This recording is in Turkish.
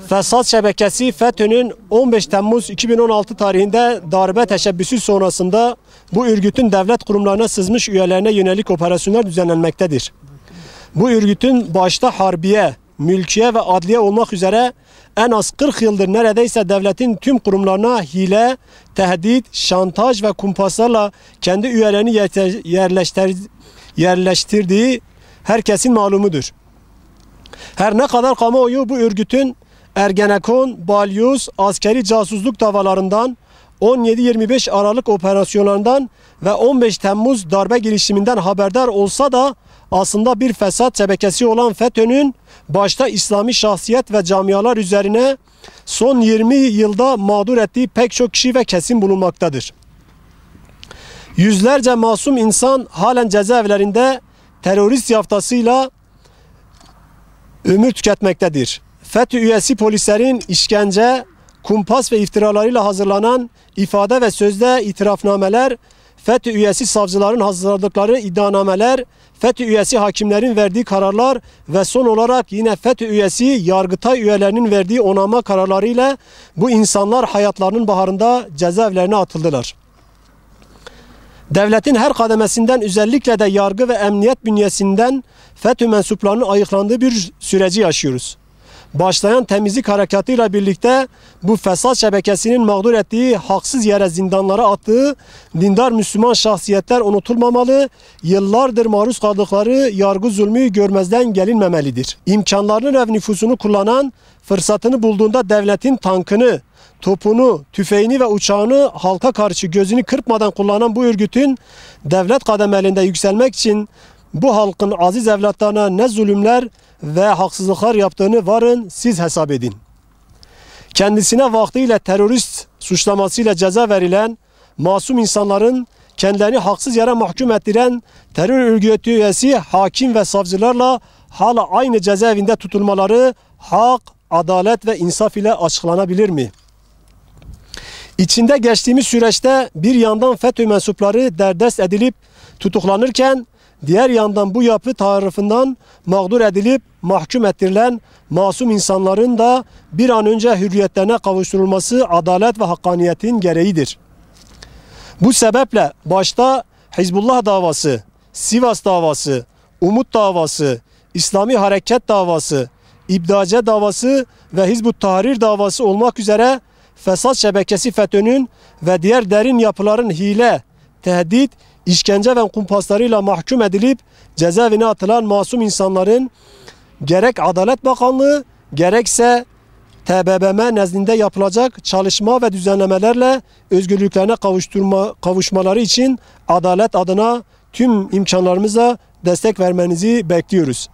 Fesat şebekesi FETÖ'nün 15 Temmuz 2016 tarihinde darbe teşebbüsü sonrasında bu örgütün devlet kurumlarına sızmış üyelerine yönelik operasyonlar düzenlenmektedir. Bu örgütün başta harbiye, mülkiye ve adliye olmak üzere en az 40 yıldır neredeyse devletin tüm kurumlarına hile, tehdit, şantaj ve kumpaslarla kendi üyelerini yerleştirdiği herkesin malumudur. Her ne kadar kamuoyu bu örgütün Ergenekon, Balyoz, askeri casusluk davalarından, 17-25 Aralık operasyonlarından ve 15 Temmuz darbe girişiminden haberdar olsa da aslında bir fesat şebekesi olan FETÖ'nün başta İslami şahsiyet ve camialar üzerine son 20 yılda mağdur ettiği pek çok kişi ve kesim bulunmaktadır. Yüzlerce masum insan halen cezaevlerinde terörist yaftasıyla ömür tüketmektedir. FETÖ üyesi polislerin işkence, kumpas ve iftiralarıyla hazırlanan ifade ve sözde itirafnameler, FETÖ üyesi savcıların hazırladıkları iddianameler, FETÖ üyesi hakimlerin verdiği kararlar ve son olarak yine FETÖ üyesi Yargıtay üyelerinin verdiği onama kararlarıyla bu insanlar hayatlarının baharında cezaevlerine atıldılar. Devletin her kademesinden özellikle de yargı ve emniyet bünyesinden FETÖ mensuplarının ayıklandığı bir süreci yaşıyoruz. Başlayan temizlik harekatıyla birlikte bu fesat şebekesinin mağdur ettiği, haksız yere zindanlara attığı dindar Müslüman şahsiyetler unutulmamalı, yıllardır maruz kaldıkları yargı zulmü görmezden gelinmemelidir. İmkanlarını ve nüfusunu kullanan, fırsatını bulduğunda devletin tankını, topunu, tüfeğini ve uçağını halka karşı gözünü kırpmadan kullanan bu örgütün devlet kademelerinde yükselmek için bu halkın aziz evlatlarına ne zulümler ve haksızlıklar yaptığını varın siz hesap edin. Kendisine vaktiyle terörist suçlamasıyla ceza verilen masum insanların kendilerini haksız yere mahkum ettiren terör örgütü üyesi hakim ve savcılarla hala aynı cezaevinde tutulmaları hak, adalet ve insaf ile açıklanabilir mi? İçinde geçtiğimiz süreçte bir yandan FETÖ mensupları derdest edilip tutuklanırken diğer yandan bu yapı tarafından mağdur edilip mahkum ettirilen masum insanların da bir an önce hürriyetlerine kavuşturulması adalet ve hakkaniyetin gereğidir. Bu sebeple başta Hizbullah davası, Sivas davası, Umut davası, İslami Hareket davası, İbdace davası ve Hizb-ut Tahrir davası olmak üzere fesat şebekesi FETÖ'nün ve diğer derin yapıların hile, tehdit, işkence ve kumpaslarıyla mahkum edilip cezaevine atılan masum insanların gerek Adalet Bakanlığı gerekse TBMM nezdinde yapılacak çalışma ve düzenlemelerle özgürlüklerine kavuşmaları için adalet adına tüm imkanlarımıza destek vermenizi bekliyoruz.